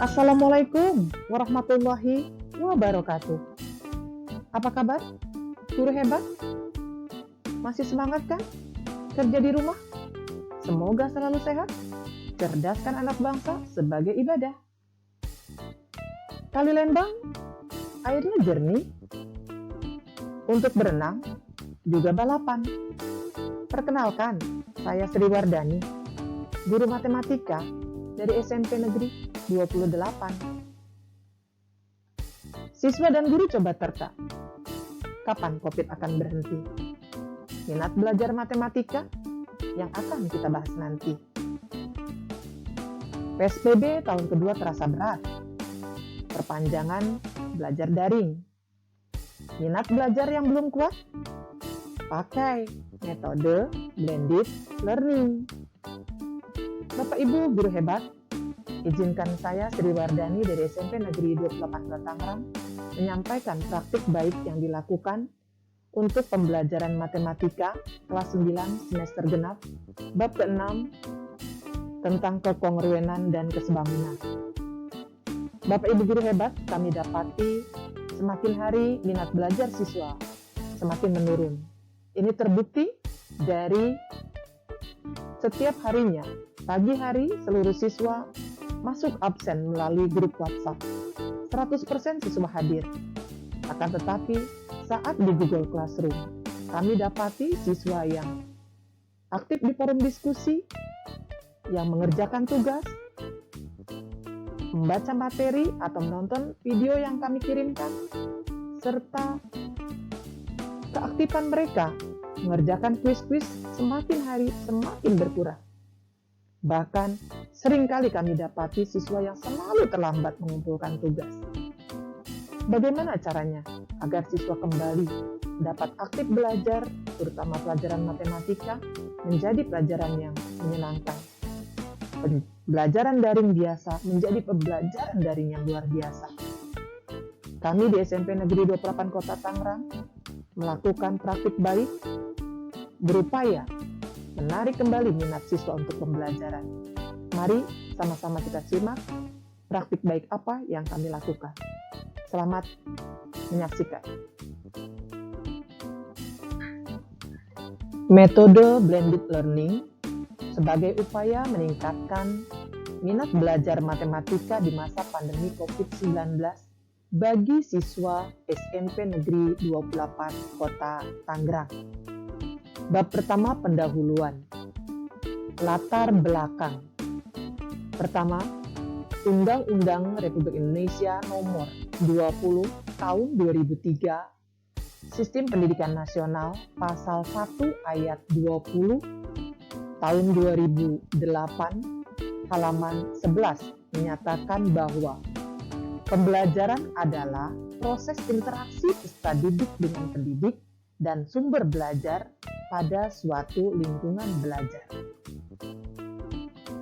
Assalamualaikum warahmatullahi wabarakatuh. Apa kabar? Guru hebat? Masih semangat kan? Kerja di rumah? Semoga selalu sehat. Cerdaskan anak bangsa sebagai ibadah. Kali Lembang, airnya jernih. Untuk berenang, juga balapan. Perkenalkan, saya Sri Wardani, guru matematika dari SMP Negeri 28. Siswa dan guru coba terka. Kapan COVID akan berhenti? Minat belajar matematika yang akan kita bahas nanti. PSBB tahun kedua terasa berat. Perpanjangan belajar daring. Minat belajar yang belum kuat? Pakai metode blended learning. Bapak Ibu guru hebat, izinkan saya Sri Wardani dari SMP Negeri 28 Kota Tangerang menyampaikan praktik baik yang dilakukan untuk pembelajaran matematika kelas 9 semester genap bab ke-6 tentang kekongruenan dan kesebangunan. Bapak Ibu guru hebat, kami dapati semakin hari minat belajar siswa semakin menurun. Ini terbukti dari setiap harinya, pagi hari seluruh siswa masuk absen melalui grup WhatsApp. 100% siswa hadir. Akan tetapi, saat di Google Classroom, kami dapati siswa yang aktif di forum diskusi, yang mengerjakan tugas, membaca materi atau menonton video yang kami kirimkan, serta keaktifan mereka mengerjakan kuis-kuis semakin hari semakin berkurang. Bahkan seringkali kami dapati siswa yang selalu terlambat mengumpulkan tugas. Bagaimana caranya agar siswa kembali dapat aktif belajar, terutama pelajaran matematika, menjadi pelajaran yang menyenangkan? Pembelajaran daring biasa menjadi pembelajaran daring yang luar biasa. Kami di SMP Negeri 28 Kota Tangerang melakukan praktik baik, berupaya menarik kembali minat siswa untuk pembelajaran. Mari sama-sama kita simak praktik baik apa yang kami lakukan. Selamat menyaksikan. Metode blended learning sebagai upaya meningkatkan minat belajar matematika di masa pandemi COVID-19 bagi siswa SMP Negeri 28 Kota Tangerang. Bab pertama, pendahuluan. Latar belakang. Pertama, Undang-Undang Republik Indonesia Nomor 20 Tahun 2003, Sistem Pendidikan Nasional, Pasal 1 Ayat 20 Tahun 2008, halaman 11 menyatakan bahwa pembelajaran adalah proses interaksi peserta didik dengan pendidik dan sumber belajar pada suatu lingkungan belajar.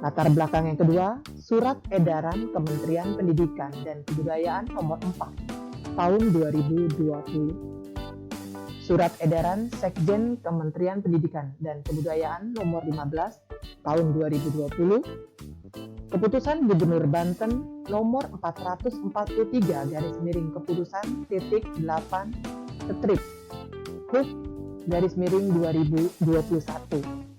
Latar belakang yang kedua, Surat Edaran Kementerian Pendidikan dan Kebudayaan Nomor 4 Tahun 2020. Surat Edaran Sekjen Kementerian Pendidikan dan Kebudayaan Nomor 15 Tahun 2020. Keputusan Gubernur Banten Nomor 443 Keputusan titik 8 strip Hub _2021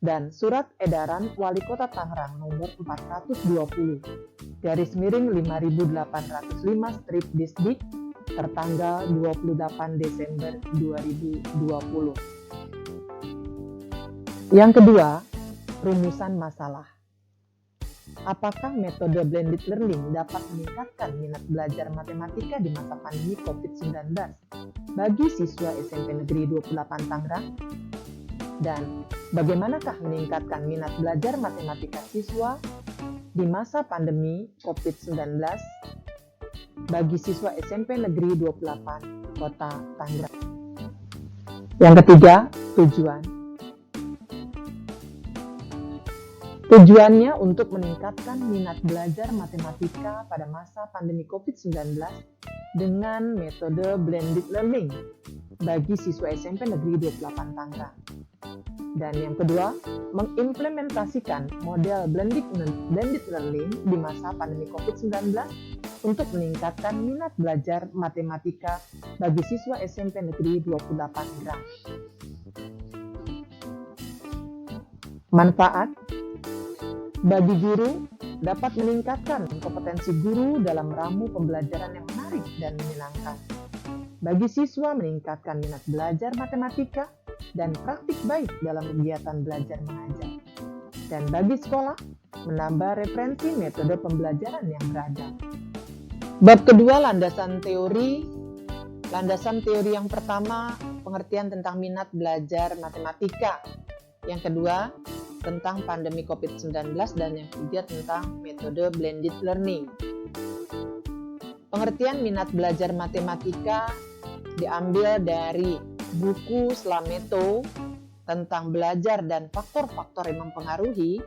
dan Surat Edaran Wali Kota Tangerang Nomor 420 _5805 strip Disdik tertanggal 28 Desember 2020. Yang kedua, rumusan masalah. Apakah metode blended learning dapat meningkatkan minat belajar matematika di masa pandemi COVID-19 bagi siswa SMP Negeri 28 Tangerang? Dan bagaimanakah meningkatkan minat belajar matematika siswa di masa pandemi COVID-19 bagi siswa SMP Negeri 28 Kota Tangerang? Yang ketiga, tujuan. Tujuannya untuk meningkatkan minat belajar matematika pada masa pandemi COVID-19 dengan metode blended learning bagi siswa SMP Negeri 28 Tangerang. Dan yang kedua, mengimplementasikan model blended learning di masa pandemi COVID-19 untuk meningkatkan minat belajar matematika bagi siswa SMP Negeri 28 Grang. Manfaat bagi guru dapat meningkatkan kompetensi guru dalam meramu pembelajaran yang menarik dan menyenangkan. Bagi siswa meningkatkan minat belajar matematika dan praktik baik dalam kegiatan belajar mengajar. Dan bagi sekolah, menambah referensi metode pembelajaran yang beragam. Bab kedua, landasan teori. Landasan teori yang pertama, pengertian tentang minat belajar matematika. Yang kedua, tentang pandemi COVID-19, dan yang ketiga tentang metode blended learning. Pengertian minat belajar matematika diambil dari buku Slameto tentang belajar dan faktor-faktor yang mempengaruhi.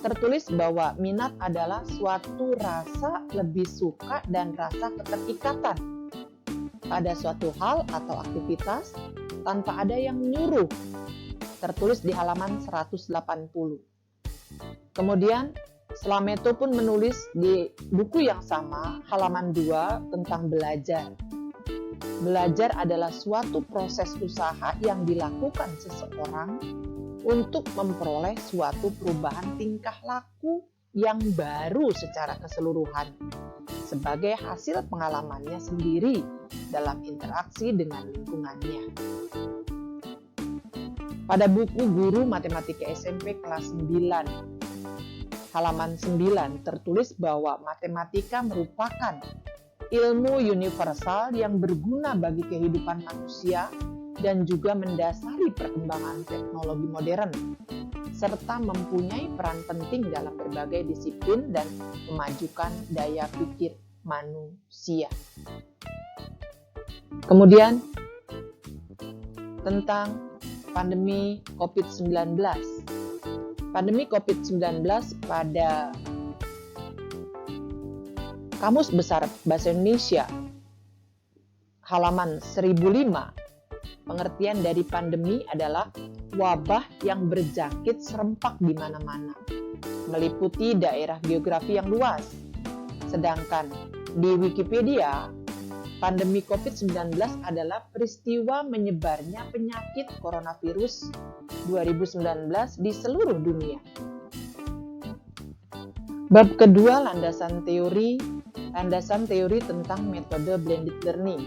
Tertulis bahwa minat adalah suatu rasa lebih suka dan rasa keterikatan pada suatu hal atau aktivitas tanpa ada yang menyuruh. Tertulis di halaman 180. Kemudian Slameto pun menulis di buku yang sama, halaman 2, tentang belajar. Belajar adalah suatu proses usaha yang dilakukan seseorang untuk memperoleh suatu perubahan tingkah laku yang baru secara keseluruhan sebagai hasil pengalamannya sendiri dalam interaksi dengan lingkungannya. Pada buku Guru Matematika SMP kelas 9, halaman 9 tertulis bahwa matematika merupakan ilmu universal yang berguna bagi kehidupan manusia dan juga mendasari perkembangan teknologi modern, serta mempunyai peran penting dalam berbagai disiplin dan memajukan daya pikir manusia. Kemudian, tentang pandemi COVID-19. Pandemi COVID-19 pada Kamus Besar Bahasa Indonesia halaman 1005, pengertian dari pandemi adalah wabah yang berjangkit serempak di mana-mana, meliputi daerah geografi yang luas. Sedangkan di Wikipedia, pandemi COVID-19 adalah peristiwa menyebarnya penyakit coronavirus 2019 di seluruh dunia. Bab kedua, landasan teori tentang metode blended learning.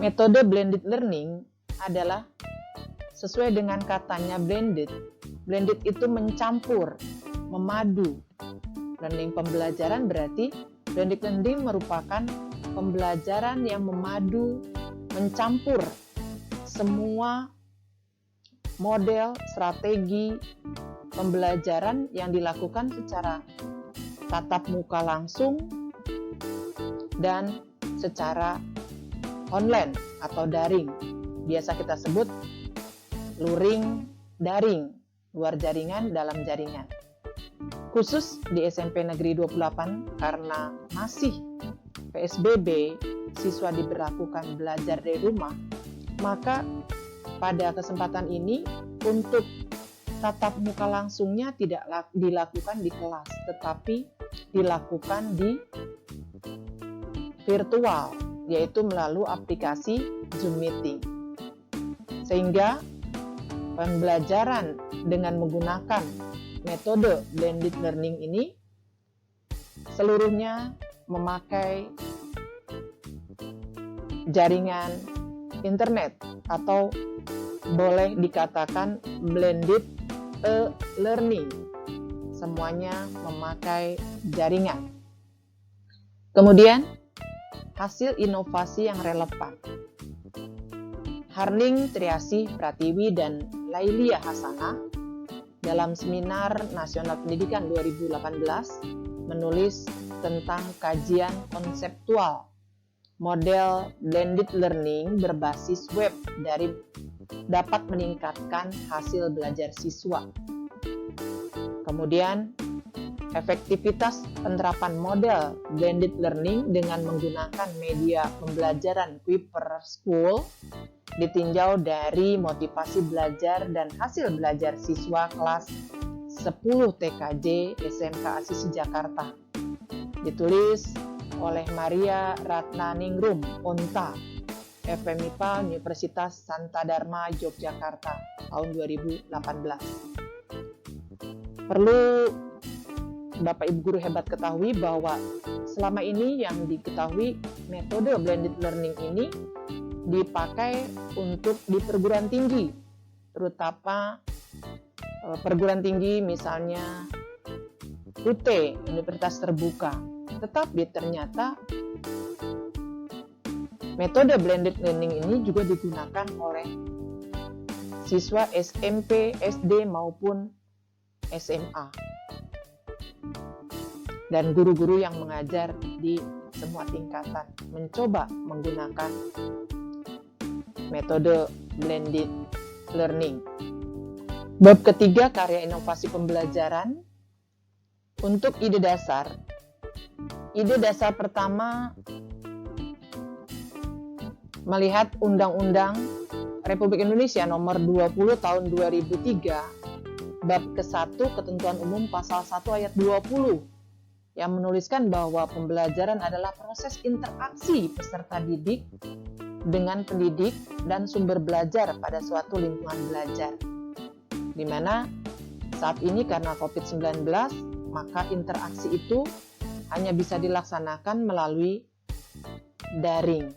Metode blended learning adalah sesuai dengan katanya blended. Blended itu mencampur, memadu. Learning pembelajaran berarti blended learning merupakan pembelajaran yang memadu, mencampur semua model, strategi pembelajaran yang dilakukan secara tatap muka langsung dan secara online atau daring. Biasa kita sebut luring daring, luar jaringan, dalam jaringan. Khusus di SMP Negeri 28 karena masih PSBB, siswa diberlakukan belajar dari rumah, maka pada kesempatan ini untuk tatap muka langsungnya tidak dilakukan di kelas, tetapi dilakukan di virtual, yaitu melalui aplikasi Zoom Meeting. Sehingga pembelajaran dengan menggunakan metode blended learning ini seluruhnya memakai jaringan internet atau boleh dikatakan blended learning. Semuanya memakai jaringan. Kemudian, hasil inovasi yang relevan. Harning Triasih Pratiwi dan Lailia Hasanah dalam Seminar Nasional Pendidikan 2018 menulis tentang kajian konseptual model blended learning berbasis web dari dapat meningkatkan hasil belajar siswa. Kemudian, efektivitas penerapan model blended learning dengan menggunakan media pembelajaran Kuiper School ditinjau dari motivasi belajar dan hasil belajar siswa kelas 10 TKJ SMK Asisi Jakarta. Ditulis oleh Maria Ratnaningrum, ONTA, FMIPA Universitas Santa Dharma Yogyakarta, tahun 2018. Perlu Bapak Ibu Guru hebat ketahui bahwa selama ini yang diketahui metode blended learning ini dipakai untuk di perguruan tinggi, terutama perguruan tinggi misalnya UT, Universitas Terbuka. Tetapi ternyata metode blended learning ini juga digunakan oleh siswa SMP, SD maupun SMA. Dan guru-guru yang mengajar di semua tingkatan mencoba menggunakan metode blended learning. Bab ketiga, karya inovasi pembelajaran. Untuk ide dasar. Ide dasar pertama melihat Undang-Undang Republik Indonesia Nomor 20 Tahun 2003, Bab ke-1 Ketentuan Umum Pasal 1 Ayat 20, yang menuliskan bahwa pembelajaran adalah proses interaksi peserta didik dengan pendidik dan sumber belajar pada suatu lingkungan belajar. Di mana saat ini karena COVID-19, maka interaksi itu hanya bisa dilaksanakan melalui daring.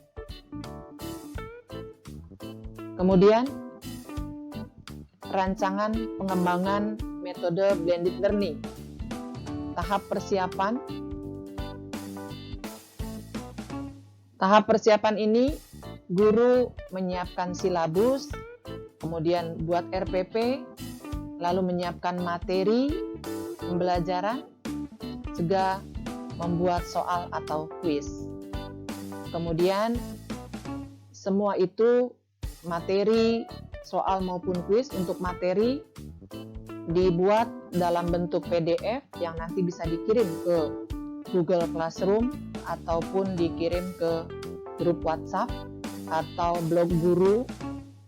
Kemudian, rancangan pengembangan metode blended learning. Tahap persiapan. Tahap persiapan ini guru menyiapkan silabus, kemudian buat RPP, lalu menyiapkan materi pembelajaran, juga membuat soal atau kuis. Kemudian semua itu materi, soal maupun kuis untuk materi dibuat dalam bentuk PDF yang nanti bisa dikirim ke Google Classroom ataupun dikirim ke grup WhatsApp atau blog guru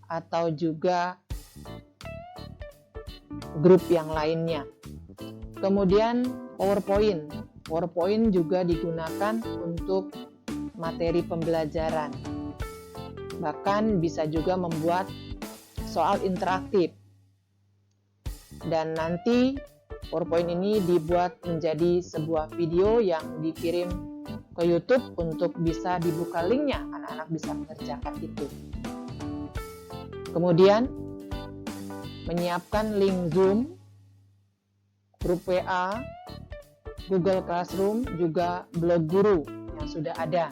atau juga grup yang lainnya. Kemudian PowerPoint juga digunakan untuk materi pembelajaran. Bahkan bisa juga membuat soal interaktif. Dan nanti PowerPoint ini dibuat menjadi sebuah video yang dikirim ke YouTube untuk bisa dibuka linknya, anak-anak bisa mengerjakan itu. Kemudian menyiapkan link Zoom, grup WA, Google Classroom, juga blog guru yang sudah ada.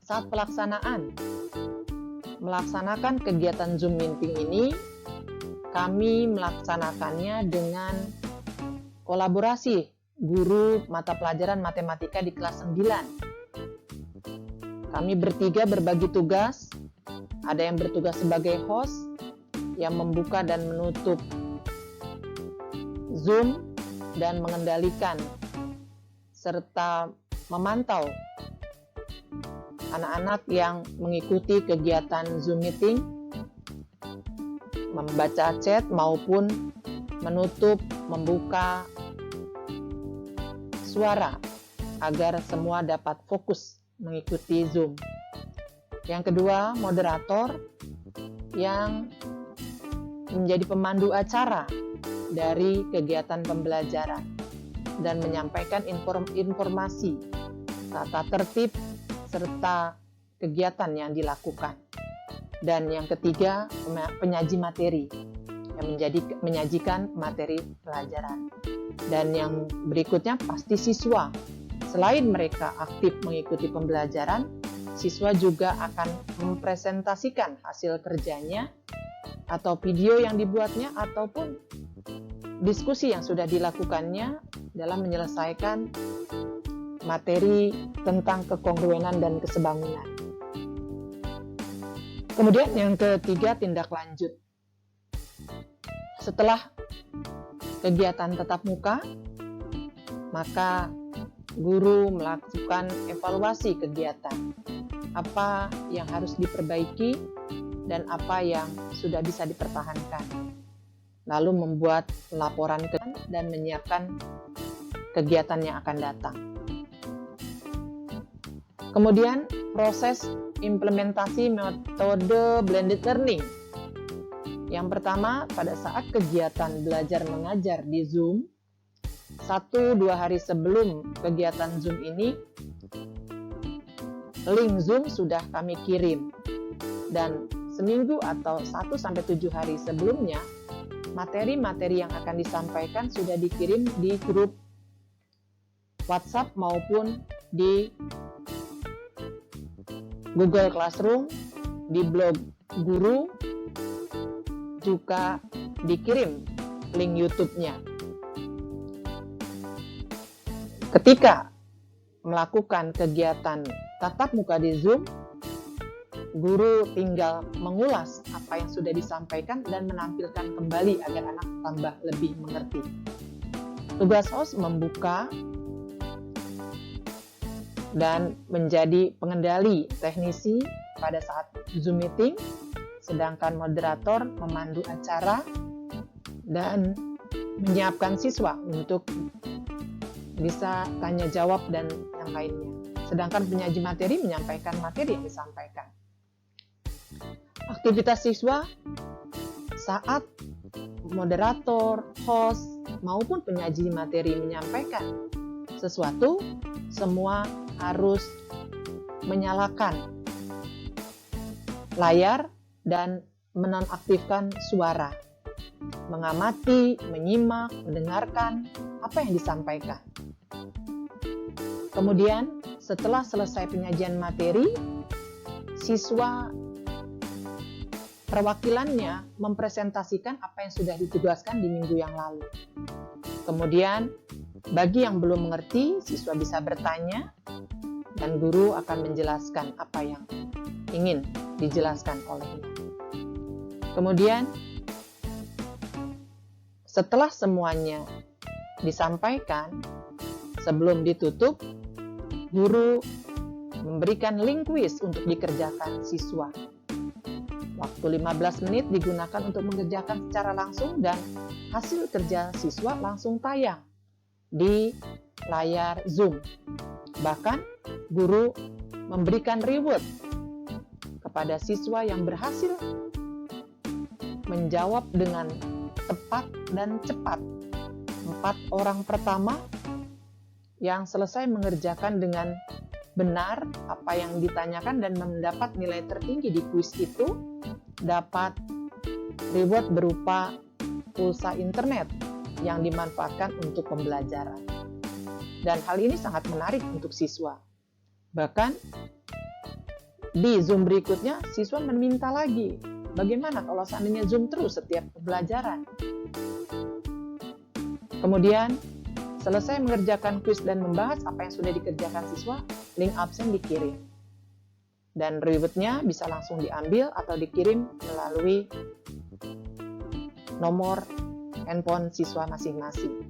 Saat melaksanakan kegiatan Zoom meeting ini, kami melaksanakannya dengan kolaborasi guru mata pelajaran matematika di kelas 9. Kami bertiga berbagi tugas, ada yang bertugas sebagai host, yang membuka dan menutup Zoom dan mengendalikan serta memantau anak-anak yang mengikuti kegiatan Zoom meeting, membaca chat maupun menutup, membuka suara agar semua dapat fokus mengikuti Zoom. Yang kedua, moderator yang menjadi pemandu acara dari kegiatan pembelajaran dan menyampaikan informasi, tata tertib, serta kegiatan yang dilakukan. Dan yang ketiga, penyaji materi yang menyajikan materi pelajaran. Dan yang berikutnya pasti siswa. Selain mereka aktif mengikuti pembelajaran, siswa juga akan mempresentasikan hasil kerjanya atau video yang dibuatnya ataupun diskusi yang sudah dilakukannya dalam menyelesaikan materi tentang kekongruenan dan kesebangunan. Kemudian yang ketiga, tindak lanjut. Setelah kegiatan tatap muka, maka guru melakukan evaluasi kegiatan. Apa yang harus diperbaiki, dan apa yang sudah bisa dipertahankan. Lalu membuat laporan dan menyiapkan kegiatan yang akan datang. Kemudian proses implementasi metode blended learning. Yang pertama, pada saat kegiatan belajar mengajar di Zoom, 1-2 hari sebelum kegiatan Zoom ini, link Zoom sudah kami kirim. Dan seminggu atau 1-7 hari sebelumnya, materi-materi yang akan disampaikan sudah dikirim di grup WhatsApp maupun di Google Classroom, di blog guru, juga dikirim link YouTube-nya. Ketika melakukan kegiatan tatap muka di Zoom, guru tinggal mengulas apa yang sudah disampaikan dan menampilkan kembali agar anak tambah lebih mengerti. Tugas host membuka dan menjadi pengendali teknisi pada saat Zoom meeting, sedangkan moderator memandu acara dan menyiapkan siswa untuk bisa tanya jawab dan yang lainnya. Sedangkan penyaji materi menyampaikan materi yang disampaikan. Aktivitas siswa saat moderator, host, maupun penyaji materi menyampaikan sesuatu, semua harus menyalakan layar dan menonaktifkan suara, mengamati, menyimak, mendengarkan apa yang disampaikan. Kemudian, setelah selesai penyajian materi, siswa perwakilannya mempresentasikan apa yang sudah ditugaskan di minggu yang lalu. Kemudian, bagi yang belum mengerti, siswa bisa bertanya dan guru akan menjelaskan apa yang ingin dijelaskan olehnya. Kemudian, setelah semuanya disampaikan, sebelum ditutup, guru memberikan link quiz untuk dikerjakan siswa. Waktu 15 menit digunakan untuk mengerjakan secara langsung dan hasil kerja siswa langsung tayang di layar Zoom. Bahkan, guru memberikan reward kepada siswa yang berhasil menjawab dengan tepat dan cepat. 4 orang pertama yang selesai mengerjakan dengan benar apa yang ditanyakan dan mendapat nilai tertinggi di kuis itu dapat reward berupa pulsa internet yang dimanfaatkan untuk pembelajaran. Dan hal ini sangat menarik untuk siswa. Bahkan di Zoom berikutnya, siswa meminta lagi, bagaimana kalau seandainya Zoom terus setiap pembelajaran? Kemudian, selesai mengerjakan kuis dan membahas apa yang sudah dikerjakan siswa, link absen dikirim. Dan rewardnya bisa langsung diambil atau dikirim melalui nomor handphone siswa masing-masing.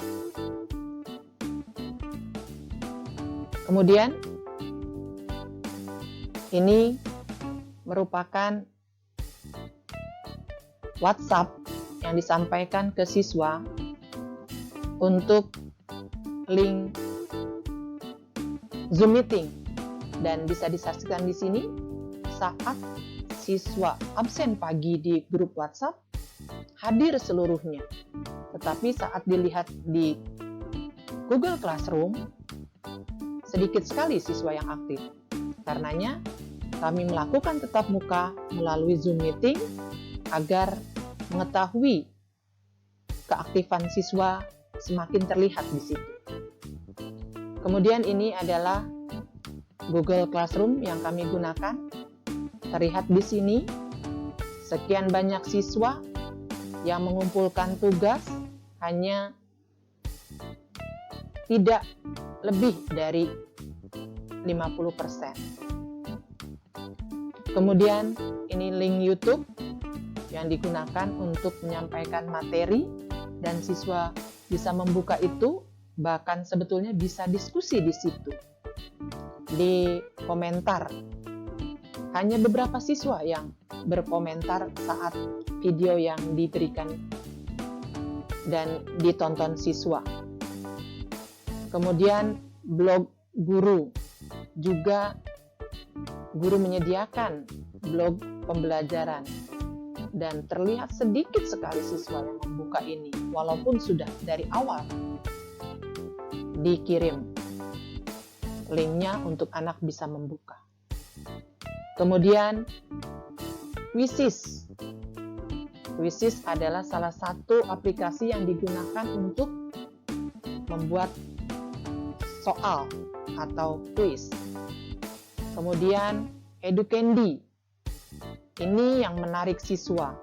Kemudian, ini merupakan WhatsApp yang disampaikan ke siswa untuk link Zoom meeting dan bisa disaksikan di sini saat siswa absen pagi di grup WhatsApp hadir seluruhnya. Tetapi saat dilihat di Google Classroom sedikit sekali siswa yang aktif. Karenanya kami melakukan tatap muka melalui Zoom meeting agar mengetahui keaktifan siswa semakin terlihat di situ. Kemudian ini adalah Google Classroom yang kami gunakan. Terlihat di sini sekian banyak siswa yang mengumpulkan tugas hanya tidak lebih dari 50%. Kemudian ini link YouTube yang digunakan untuk menyampaikan materi dan siswa bisa membuka itu, bahkan sebetulnya bisa diskusi di situ, di komentar. hanya beberapa siswa yang berkomentar saat video yang diberikan dan ditonton siswa. Kemudian blog guru, juga guru menyediakan blog pembelajaran dan terlihat sedikit sekali siswa yang membuka ini walaupun sudah dari awal dikirim linknya untuk anak bisa membuka. Kemudian Quizzes. Quizzes adalah salah satu aplikasi yang digunakan untuk membuat soal atau quiz. Kemudian Educandy. Ini yang menarik siswa.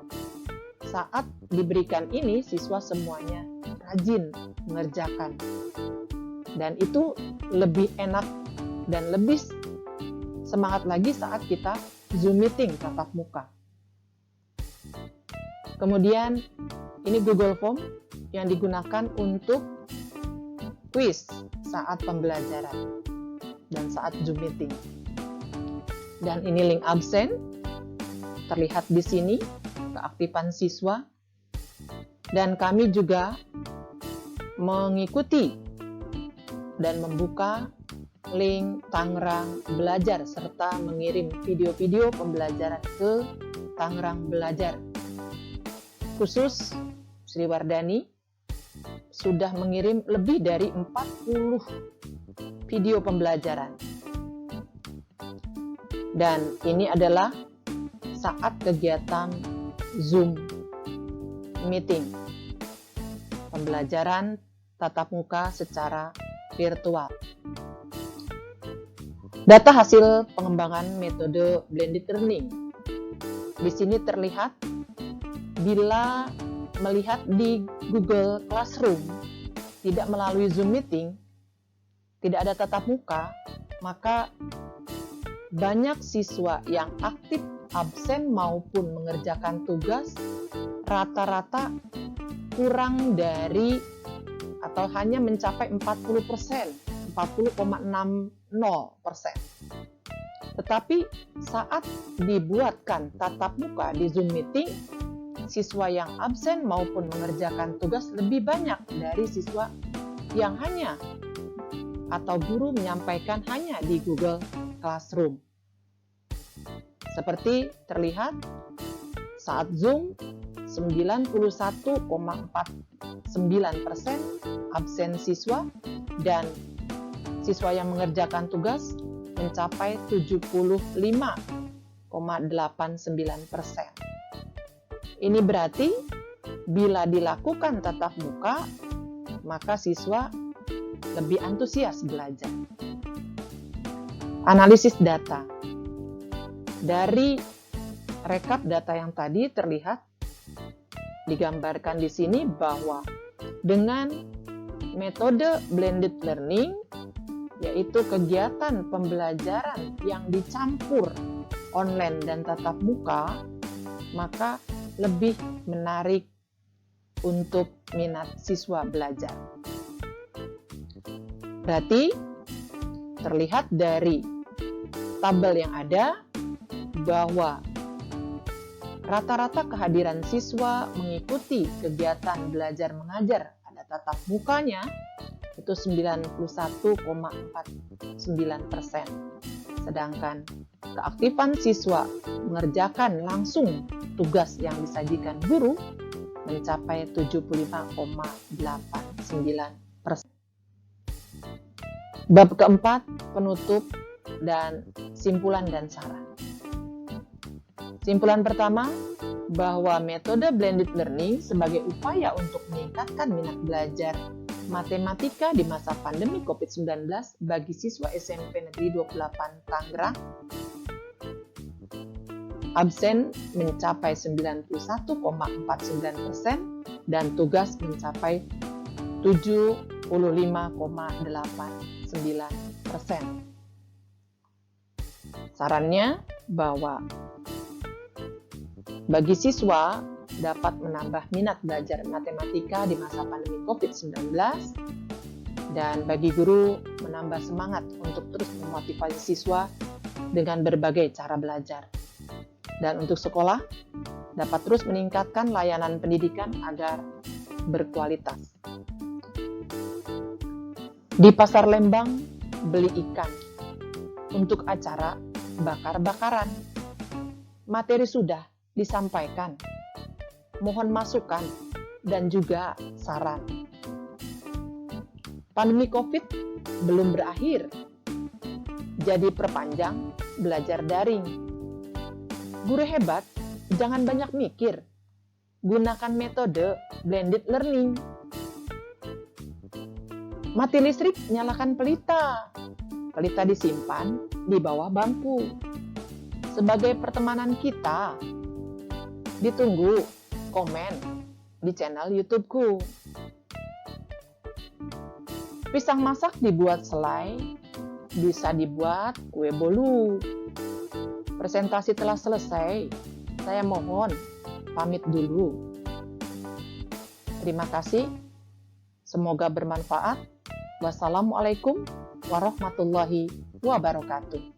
Saat diberikan ini, siswa semuanya rajin mengerjakan. Dan itu lebih enak dan lebih semangat lagi saat kita Zoom meeting tatap muka. Kemudian ini Google Form yang digunakan untuk quiz saat pembelajaran dan saat Zoom meeting. Dan ini link absen, terlihat di sini keaktifan siswa. Dan kami juga mengikuti dan membuka link Tangerang Belajar serta mengirim video-video pembelajaran ke Tangerang Belajar. Khusus Sri Wardani sudah mengirim lebih dari 40 video pembelajaran. Dan ini adalah saat kegiatan Zoom meeting, pembelajaran tatap muka secara virtual. Data hasil pengembangan metode blended learning. Di sini terlihat bila melihat di Google Classroom tidak melalui Zoom meeting, tidak ada tatap muka, maka banyak siswa yang aktif absen maupun mengerjakan tugas rata-rata kurang dari atau hanya mencapai 40%. 40,60%. Tetapi saat dibuatkan tatap muka di Zoom meeting, siswa yang absen maupun mengerjakan tugas lebih banyak dari siswa yang hanya atau guru menyampaikan hanya di Google Classroom. Seperti terlihat saat Zoom 91,49% absen siswa dan siswa yang mengerjakan tugas mencapai 75,89%. Ini berarti bila dilakukan tatap muka, maka siswa lebih antusias belajar. Analisis data. Dari rekap data yang tadi terlihat digambarkan di sini bahwa dengan metode blended learning, yaitu kegiatan pembelajaran yang dicampur online dan tatap muka, maka lebih menarik untuk minat siswa belajar. Berarti terlihat dari tabel yang ada bahwa rata-rata kehadiran siswa mengikuti kegiatan belajar mengajar ada tatap mukanya itu 91,49%. Sedangkan keaktifan siswa mengerjakan langsung tugas yang disajikan guru mencapai 75,89%. Bab keempat, penutup dan simpulan dan saran. Simpulan pertama, bahwa metode blended learning sebagai upaya untuk meningkatkan minat belajar matematika di masa pandemi COVID-19 bagi siswa SMP Negeri 28 Tangerang absen mencapai 91,49% dan tugas mencapai 75,89%. Sarannya bahwa bagi siswa dapat menambah minat belajar matematika di masa pandemi COVID-19 dan bagi guru menambah semangat untuk terus memotivasi siswa dengan berbagai cara belajar. Dan untuk sekolah, dapat terus meningkatkan layanan pendidikan agar berkualitas. Di Pasar Lembang, beli ikan untuk acara bakar-bakaran. Materi sudah disampaikan. Mohon masukan dan juga saran. Pandemi COVID belum berakhir. Jadi perpanjang belajar daring. Guru hebat, jangan banyak mikir. Gunakan metode blended learning. Mati listrik, nyalakan pelita. Pelita disimpan di bawah bangku. Sebagai pertemanan kita, ditunggu komen di channel YouTube-ku. Pisang masak dibuat selai, bisa dibuat kue bolu. Presentasi telah selesai, saya mohon pamit dulu. Terima kasih, semoga bermanfaat. Wassalamualaikum warahmatullahi wabarakatuh.